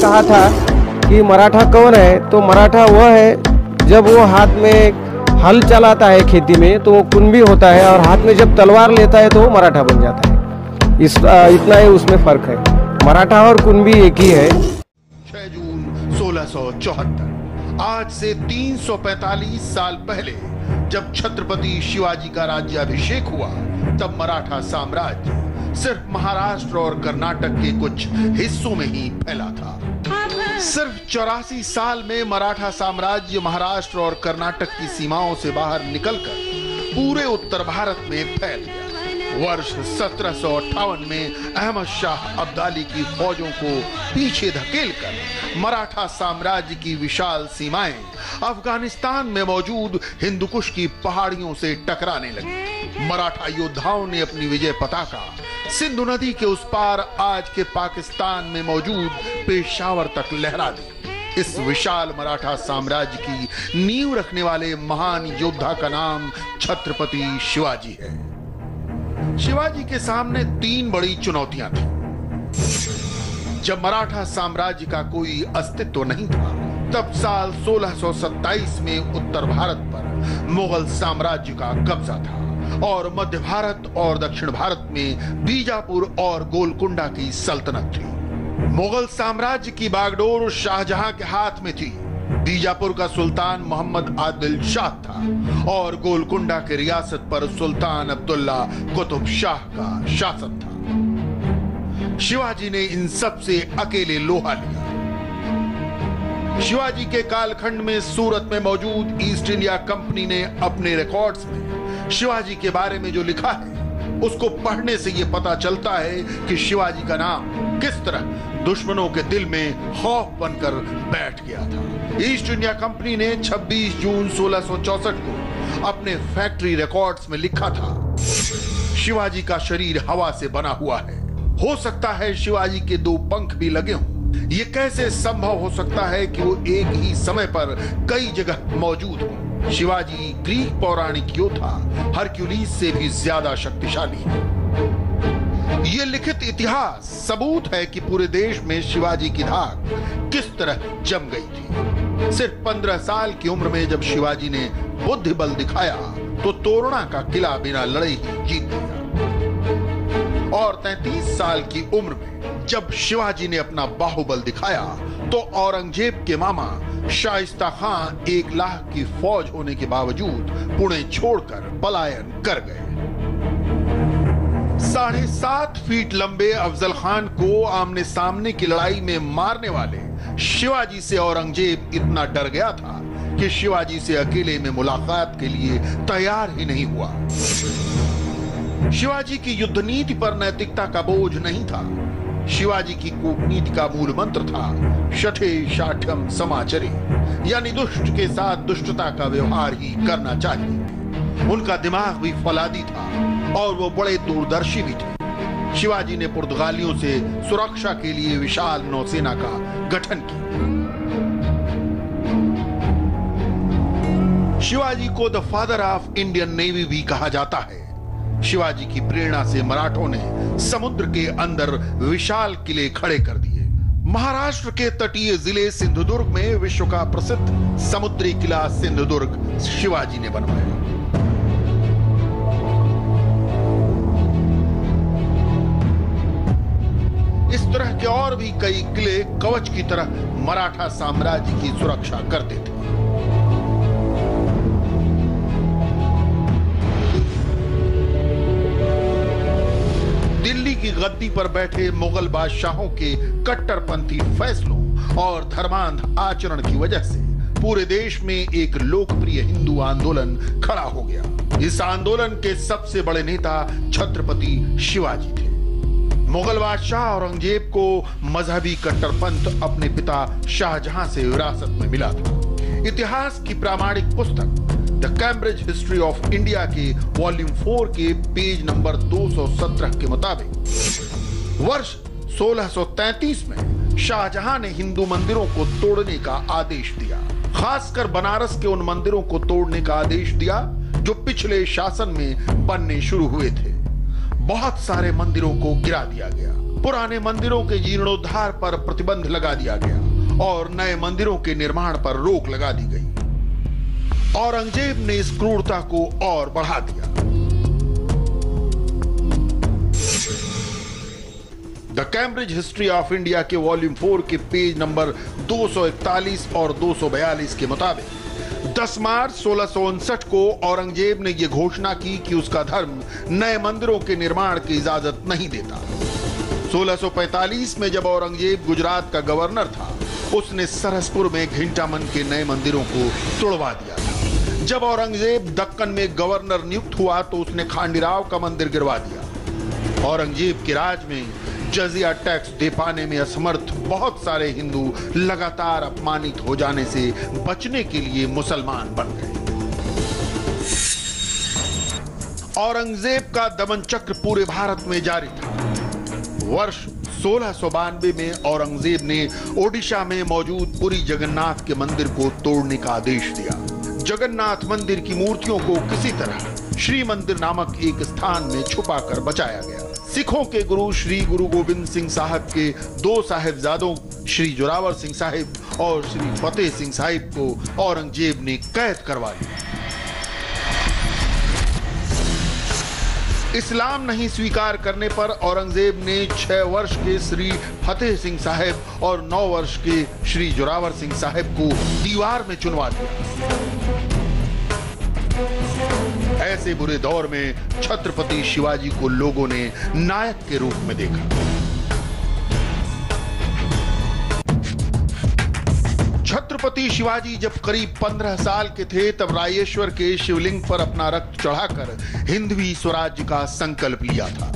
कहा था कि मराठा कौन है, तो मराठा वह है जब वो हाथ में हल चलाता है खेती में तो वो कुणबी होता है, और हाथ में जब तलवार लेता है तो वो मराठा बन जाता है। इतना ही उसमें फर्क है, मराठा और कुणबी एक ही है। 6 जून 1674, आज से 345 साल पहले जब छत्रपति शिवाजी का राज्याभिषेक हुआ, तब मराठा साम्राज्य सिर्फ महाराष्ट्र और कर्नाटक के कुछ हिस्सों में ही फैला था। सिर्फ 84 साल में मराठा साम्राज्य महाराष्ट्र और कर्नाटक की सीमाओं से बाहर निकलकर पूरे उत्तर भारत में फैल गया। वर्ष 1758 में अहमद शाह अब्दाली की फौजों को पीछे धकेलकर मराठा साम्राज्य की विशाल सीमाएं अफगानिस्तान में मौजूद हिंदुकुश की पहाड़ियों से टकराने लगी। मराठा योद्धाओं ने अपनी विजय पताका सिंधु नदी के उस पार आज के पाकिस्तान में मौजूद पेशावर तक लहरा दी। इस विशाल मराठा साम्राज्य की नींव रखने वाले महान योद्धा का नाम छत्रपति शिवाजी है। शिवाजी के सामने 3 बड़ी चुनौतियां थी। जब मराठा साम्राज्य का कोई अस्तित्व नहीं था, तब साल 1627 में उत्तर भारत पर मुगल साम्राज्य का कब्जा था और मध्य भारत और दक्षिण भारत में बीजापुर और गोलकुंडा की सल्तनत थी। मुगल साम्राज्य की बागडोर शाहजहां के हाथ में थी। बीजापुर का सुल्तान मोहम्मद आदिल शाह था और गोलकुंडा की रियासत पर सुल्तान अब्दुल्ला कुतुब शाह का शासन था। शिवाजी ने इन सब से अकेले लोहा लिया। शिवाजी के कालखंड में सूरत में मौजूद ईस्ट इंडिया कंपनी ने अपने रिकॉर्ड्स में शिवाजी के बारे में जो लिखा है, उसको पढ़ने से यह पता चलता है कि शिवाजी का नाम किस तरह दुश्मनों के दिल में खौफ बनकर बैठ गया था। ईस्ट इंडिया कंपनी ने 26 जून 1664 को अपने फैक्ट्री रिकॉर्ड्स में लिखा था, शिवाजी का शरीर हवा से बना हुआ है। हो सकता है शिवाजी के 2 पंख भी लगे हों। यह कैसे संभव हो सकता है कि वो एक ही समय पर कई जगह मौजूद हो। शिवाजी ग्रीक पौराणिक योद्धा हरक्यूलिस से भी ज्यादा शक्तिशाली है। यह लिखित इतिहास सबूत है कि पूरे देश में शिवाजी की धाक किस तरह जम गई थी। सिर्फ 15 साल की उम्र में जब शिवाजी ने बुद्धि बल दिखाया तो तोरणा का किला बिना लड़े ही जीत लिया, और 33 साल की उम्र में जब शिवाजी ने अपना बाहुबल दिखाया तो औरंगजेब के मामा शाइस्ता खान 1 लाख की फौज होने के बावजूद पुणे छोड़कर पलायन कर गए। 7.5 फीट लंबे अफजल खान को आमने सामने की लड़ाई में मारने वाले शिवाजी से औरंगजेब इतना डर गया था कि शिवाजी से अकेले में मुलाकात के लिए तैयार ही नहीं हुआ। शिवाजी की युद्ध नीति पर नैतिकता का बोझ नहीं था। शिवाजी की कूटनीति का मूल मंत्र था शठे शाठ्यम समाचरे, यानी दुष्ट के साथ दुष्टता का व्यवहार ही करना चाहिए। उनका दिमाग भी फौलादी था और वो बड़े दूरदर्शी भी थे। शिवाजी ने पुर्तगालियों से सुरक्षा के लिए विशाल नौसेना का गठन किया। शिवाजी को the father of Indian navy भी कहा जाता है। शिवाजी की प्रेरणा से मराठों ने समुद्र के अंदर विशाल किले खड़े कर दिए। महाराष्ट्र के तटीय जिले सिंधुदुर्ग में विश्व का प्रसिद्ध समुद्री किला सिंधुदुर्ग शिवाजी ने बनवाया। इस तरह के और भी कई किले कवच की तरह मराठा साम्राज्य की सुरक्षा करते थे। दिल्ली की गद्दी पर बैठे मुगल बादशाहों के कट्टरपंथी फैसलों और धर्मांध आचरण की वजह से पूरे देश में एक लोकप्रिय हिंदू आंदोलन खड़ा हो गया। इस आंदोलन के सबसे बड़े नेता छत्रपति शिवाजी थे। मुगल बादशाह औरंगजेब को मजहबी कट्टरपंथ अपने पिता शाहजहां से विरासत में मिला था। इतिहास की प्रामाणिक पुस्तक the Cambridge history of India के वॉल्यूम 4 के पेज नंबर 217 के मुताबिक वर्ष 1633 में शाहजहां ने हिंदू मंदिरों को तोड़ने का आदेश दिया। खासकर बनारस के उन मंदिरों को तोड़ने का आदेश दिया जो पिछले शासन में बनने शुरू हुए थे। बहुत सारे मंदिरों को गिरा दिया गया। पुराने मंदिरों के जीर्णोद्धार पर प्रतिबंध लगा दिया गया और नए मंदिरों के निर्माण पर रोक लगा दी गई। औरंगजेब ने इस क्रूरता को और बढ़ा दिया। The Cambridge history of India के वॉल्यूम 4 के पेज नंबर 241 और 242 के मुताबिक 10 मार्च 1659 को औरंगजेब ने यह घोषणा की कि उसका धर्म नए मंदिरों के निर्माण की इजाजत नहीं देता। 1645 में जब औरंगजेब गुजरात का गवर्नर था, उसने सरसपुर में घिंटामन के नए मंदिरों को तोड़वा दिया था। जब औरंगजेब दक्कन में गवर्नर नियुक्त हुआ तो उसने खांडीराव का मंदिर गिरवा दिया। औरंगजेब के राज में जजिया टैक्स दे पाने में असमर्थ बहुत सारे हिंदू लगातार अपमानित हो जाने से बचने के लिए मुसलमान बन गए। औरंगजेब का दमन चक्र पूरे भारत में जारी था। वर्ष 1692 में औरंगजेब ने ओडिशा में मौजूद पुरी जगन्नाथ के मंदिर को तोड़ने का आदेश दिया। जगन्नाथ मंदिर की मूर्तियों को किसी तरह श्री मंदिर नामक एक स्थान में छुपाकर बचाया गया। सिखों के गुरु श्री गुरु गोविंद सिंह साहब के 2 साहिबजादों श्री जोरावर सिंह साहिब और श्री फतेह सिंह साहिब को औरंगजेब ने कैद करवा लिया। इस्लाम नहीं स्वीकार करने पर औरंगजेब ने 6 वर्ष के श्री फतेह सिंह साहिब और 9 वर्ष के श्री जोरावर सिंह साहिब को दीवार में चुनवा दिया। ऐसे बुरे दौर में छत्रपति शिवाजी को लोगों ने नायक के रूप में देखा। छत्रपति शिवाजी जब करीब 15 साल के थे तब रायेश्वर के शिवलिंग पर अपना रक्त चढ़ाकर हिंदवी स्वराज्य का संकल्प लिया था।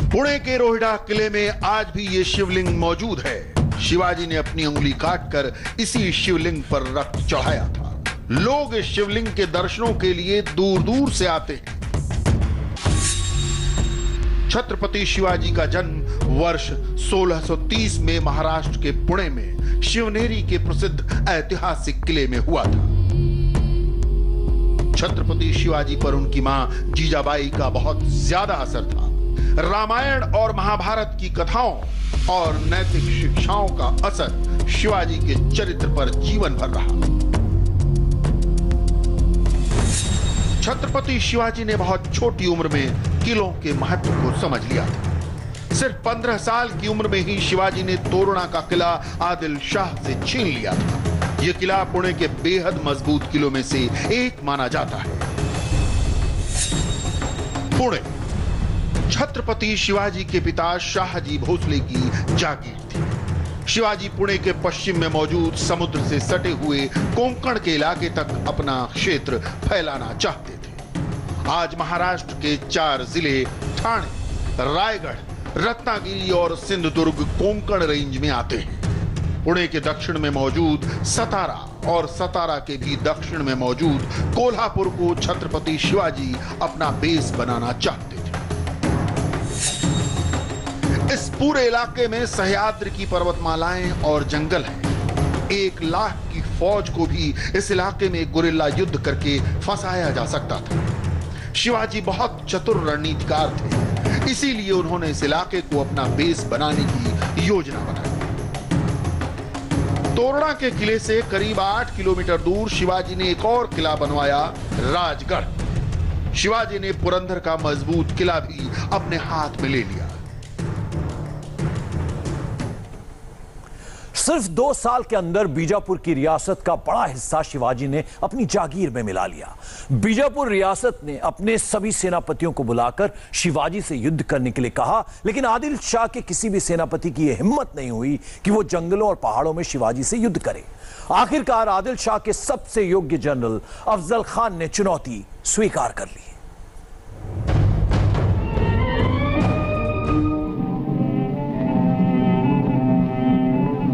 पुणे के रोहिड़ा किले में आज भी ये शिवलिंग मौजूद है। शिवाजी ने अपनी उंगली काटकर इसी शिवलिंग पर रक्त चढ़ाया था। लोग इस शिवलिंग के दर्शनों के लिए दूर दूर से आते हैं। छत्रपति शिवाजी का जन्म वर्ष 1630 में महाराष्ट्र के पुणे में शिवनेरी के प्रसिद्ध ऐतिहासिक किले में हुआ था। छत्रपति शिवाजी पर उनकी मां जीजाबाई का बहुत ज्यादा असर था। रामायण और महाभारत की कथाओं और नैतिक शिक्षाओं का असर शिवाजी के चरित्र पर जीवन भर रहा। छत्रपति शिवाजी ने बहुत छोटी उम्र में किलों के महत्व को समझ लिया था। सिर्फ 15 साल की उम्र में ही शिवाजी ने तोरणा का किला आदिल शाह से छीन लिया था। यह किला पुणे के बेहद मजबूत किलों में से एक माना जाता है। पुणे छत्रपति शिवाजी के पिता शाहजी भोसले की जागीर थी। शिवाजी पुणे के पश्चिम में मौजूद समुद्र से सटे हुए कोंकण के इलाके तक अपना क्षेत्र फैलाना चाहते थे। आज महाराष्ट्र के 4 जिले ठाणे, रायगढ़, रत्नागिरी और सिंधुदुर्ग कोंकण रेंज में आते हैं। पुणे के दक्षिण में मौजूद सतारा और सतारा के भी दक्षिण में मौजूद कोल्हापुर को छत्रपति शिवाजी अपना बेस बनाना चाहते थे। इस पूरे इलाके में सह्याद्री की पर्वतमालाएं और जंगल हैं। 1 लाख की फौज को भी इस इलाके में गुरिल्ला युद्ध करके फंसाया जा सकता था। शिवाजी बहुत चतुर रणनीतिकार थे, इसीलिए उन्होंने इस इलाके को अपना बेस बनाने की योजना बनाई। तोरणा के किले से करीब 8 किलोमीटर दूर शिवाजी ने एक और किला बनवाया, राजगढ़। शिवाजी ने पुरंदर का मजबूत किला भी अपने हाथ में ले लिया। सिर्फ 2 साल के अंदर बीजापुर की रियासत का बड़ा हिस्सा शिवाजी ने अपनी जागीर में मिला लिया। बीजापुर रियासत ने अपने सभी सेनापतियों को बुलाकर शिवाजी से युद्ध करने के लिए कहा, लेकिन आदिल शाह के किसी भी सेनापति की यह हिम्मत नहीं हुई कि वो जंगलों और पहाड़ों में शिवाजी से युद्ध करे। आखिरकार आदिल शाह के सबसे योग्य जनरल अफजल खान ने चुनौती स्वीकार कर ली।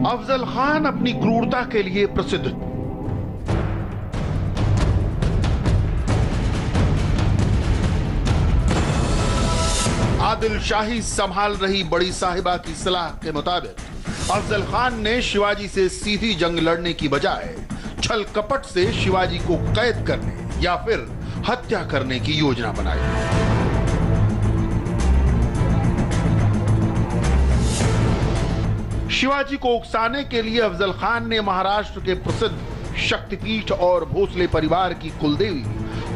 अफजल खान अपनी क्रूरता के लिए प्रसिद्ध। आदिल शाही संभाल रही बड़ी साहिबा की सलाह के मुताबिक अफजल खान ने शिवाजी से सीधी जंग लड़ने की बजाय छल कपट से शिवाजी को कैद करने या फिर हत्या करने की योजना बनाई। शिवाजी को उकसाने के लिए अफजल खान ने महाराष्ट्र के प्रसिद्ध शक्तिपीठ और भोसले परिवार की कुलदेवी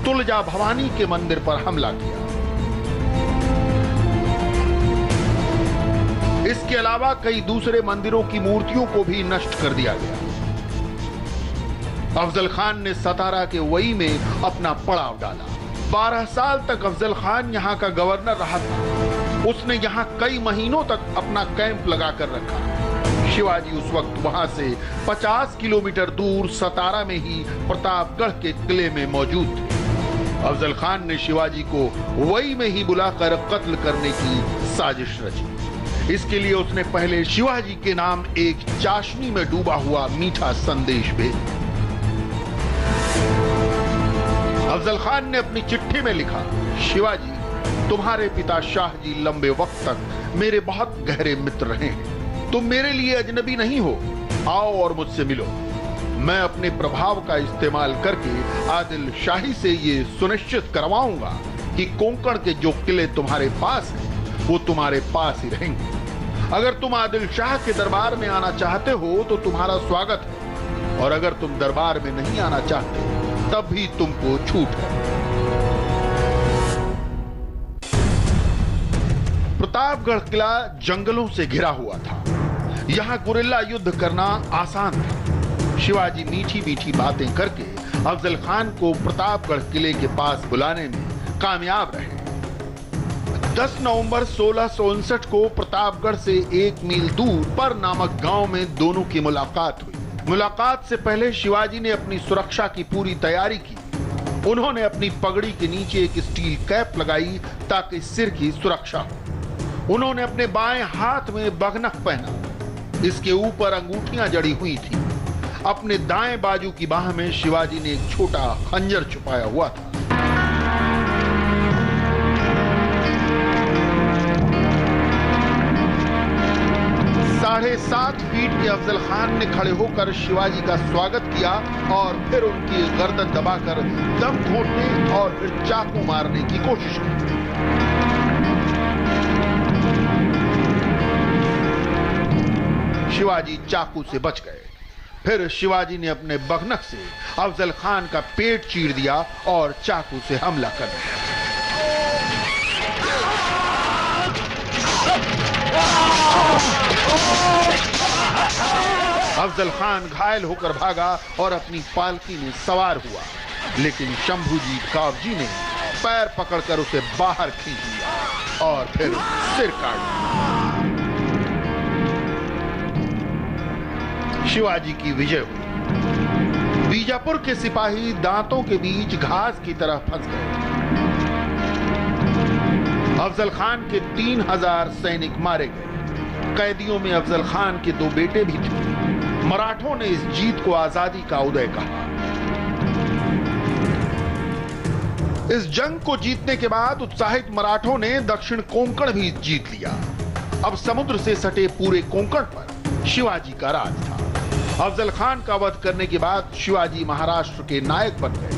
तुलजा भवानी के मंदिर पर हमला किया। इसके अलावा कई दूसरे मंदिरों की मूर्तियों को भी नष्ट कर दिया गया। अफजल खान ने सतारा के वई में अपना पड़ाव डाला। 12 साल तक अफजल खान यहाँ का गवर्नर रहा था। उसने यहाँ कई महीनों तक अपना कैंप लगाकर रखा। शिवाजी उस वक्त वहां से 50 किलोमीटर दूर सतारा में ही प्रतापगढ़ के किले में मौजूद थे। अफजल खान ने शिवाजी को वई में ही बुलाकर कत्ल करने की साजिश रची। इसके लिए उसने पहले शिवाजी के नाम एक चाशनी में डूबा हुआ मीठा संदेश भेजा। अफजल खान ने अपनी चिट्ठी में लिखा, शिवाजी, तुम्हारे पिता शाहजी लंबे वक्त तक मेरे बहुत गहरे मित्र रहे हैं। तुम मेरे लिए अजनबी नहीं हो। आओ और मुझसे मिलो। मैं अपने प्रभाव का इस्तेमाल करके आदिल शाही से ये सुनिश्चित करवाऊंगा कि कोंकण के जो किले तुम्हारे पास हैं, वो तुम्हारे पास ही रहेंगे। अगर तुम आदिल शाह के दरबार में आना चाहते हो तो तुम्हारा स्वागत है, और अगर तुम दरबार में नहीं आना चाहते तब भी तुमको छूट है। प्रतापगढ़ किला जंगलों से घिरा हुआ था। यहां गुरिल्ला युद्ध करना आसान था। शिवाजी मीठी मीठी बातें करके अफजल खान को प्रतापगढ़ किले के पास बुलाने में कामयाब रहे। 10 नवंबर 1659 को प्रतापगढ़ से 1 मील दूर पर नामक गांव में दोनों की मुलाकात हुई। मुलाकात से पहले शिवाजी ने अपनी सुरक्षा की पूरी तैयारी की। उन्होंने अपनी पगड़ी के नीचे एक स्टील कैप लगाई ताकि सिर की सुरक्षा हो। उन्होंने अपने बाएं हाथ में बघनख पहना। इसके ऊपर अंगूठियां जड़ी हुई थी। अपने दाएं बाजू की बाह में शिवाजी ने एक छोटा खंजर छुपाया हुआ था। 7.5 फीट के अफजल खान ने खड़े होकर शिवाजी का स्वागत किया और फिर उनकी गर्दन दबाकर दम घोटने और फिर चाकू मारने की कोशिश की। शिवाजी चाकू से बच गए। फिर शिवाजी ने अपने बघनख से अफजल खान का पेट चीर दिया और चाकू से हमला कर दिया। अफजल खान घायल होकर भागा और अपनी पालकी में सवार हुआ, लेकिन शंभूजीत कावजी ने पैर पकड़कर उसे बाहर खींच लिया और फिर सिर काट दिया। शिवाजी की विजय हुई। बीजापुर के सिपाही दांतों के बीच घास की तरह फंस गए। अफजल खान के 3000 सैनिक मारे गए। कैदियों में अफजल खान के 2 बेटे भी थे। मराठों ने इस जीत को आजादी का उदय कहा। इस जंग को जीतने के बाद उत्साहित मराठों ने दक्षिण कोंकण भी जीत लिया। अब समुद्र से सटे पूरे कोंकण पर शिवाजी का राज था। अफजल खान का वध करने के बाद शिवाजी महाराष्ट्र के नायक बन गए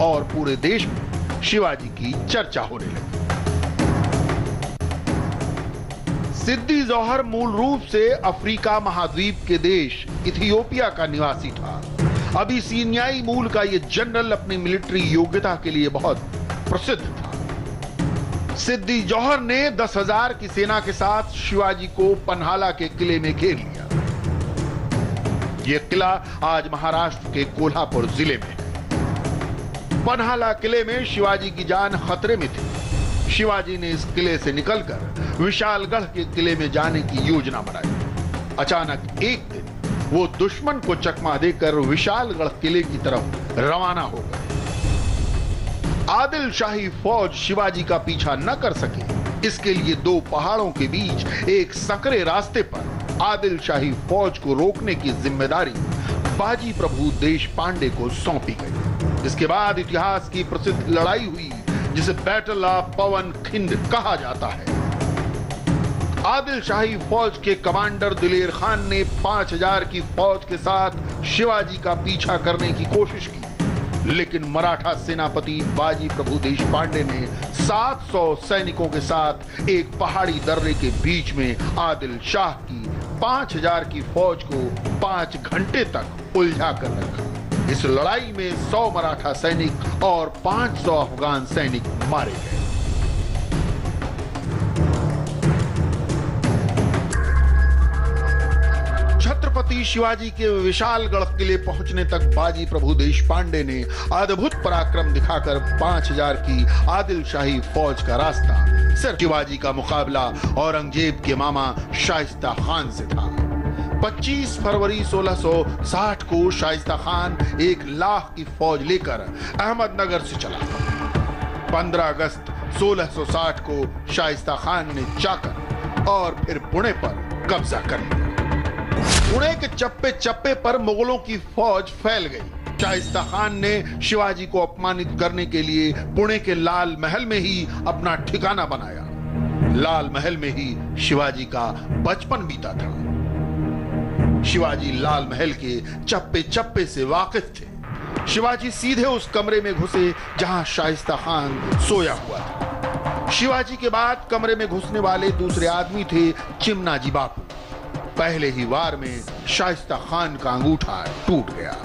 और पूरे देश में शिवाजी की चर्चा होने लगी। सिद्दी जौहर मूल रूप से अफ्रीका महाद्वीप के देश इथियोपिया का निवासी था। अबिसिनियाई मूल का यह जनरल अपनी मिलिट्री योग्यता के लिए बहुत प्रसिद्ध था। सिद्दी जौहर ने 10,000 की सेना के साथ शिवाजी को पन्हाला के किले में घेर लिया। यह किला आज महाराष्ट्र के कोल्हापुर जिले में है। पन्हाला किले में शिवाजी की जान खतरे में थी। शिवाजी ने इस किले से निकलकर विशालगढ़ के किले में जाने की योजना बनाई। अचानक एक दिन वो दुश्मन को चकमा देकर विशालगढ़ किले की तरफ रवाना हो गए। आदिल शाही फौज शिवाजी का पीछा न कर सके, इसके लिए 2 पहाड़ों के बीच एक संकरे रास्ते पर आदिल शाही फौज को रोकने की जिम्मेदारी बाजी प्रभु देशपांडे को सौंपी गई। इसके बाद इतिहास की प्रसिद्ध लड़ाई हुई जिसे बैटल ऑफ पवन खिंड कहा जाता है। आदिल शाही फौज के कमांडर दिलेर खान ने 5000 की फौज के साथ शिवाजी का पीछा करने की कोशिश की, लेकिन मराठा सेनापति बाजी प्रभु देशपांडे ने 700 सैनिकों के साथ एक पहाड़ी दर्रे के बीच में आदिल शाह की 5000 की फौज को 5 घंटे तक उलझा कर रखा। इस लड़ाई में 100 मराठा सैनिक और 500 अफगान सैनिक मारे गए। छत्रपति शिवाजी के विशालगढ़ किले पहुंचने तक बाजी प्रभु देशपांडे ने अद्भुत पराक्रम दिखाकर 5000 की आदिल शाही फौज का रास्ता सिर्फ शिवाजी का मुकाबला औरंगजेब के मामा शाइस्ता खान से था। 25 फरवरी 1660 को शाइस्ता खान 1 लाख की फौज लेकर अहमदनगर से चला। 15 अगस्त 1660 को शाइस्ता खान ने चाकर और फिर पुणे पर कब्जा कर लिया। पुणे के चप्पे चप्पे पर मुगलों की फौज फैल गई। शाइस्ता खान ने शिवाजी को अपमानित करने के लिए पुणे के लाल महल में ही अपना ठिकाना बनाया। लाल महल में ही शिवाजी का बचपन बीता था। शिवाजी लाल महल के चप्पे चप्पे से वाकिफ थे। शिवाजी सीधे उस कमरे में घुसे जहां शाइस्ता खान सोया हुआ था। शिवाजी के बाद कमरे में घुसने वाले दूसरे आदमी थे चिमनाजी बापू। पहले ही वार में शाइस्ता खान का अंगूठा टूट गया।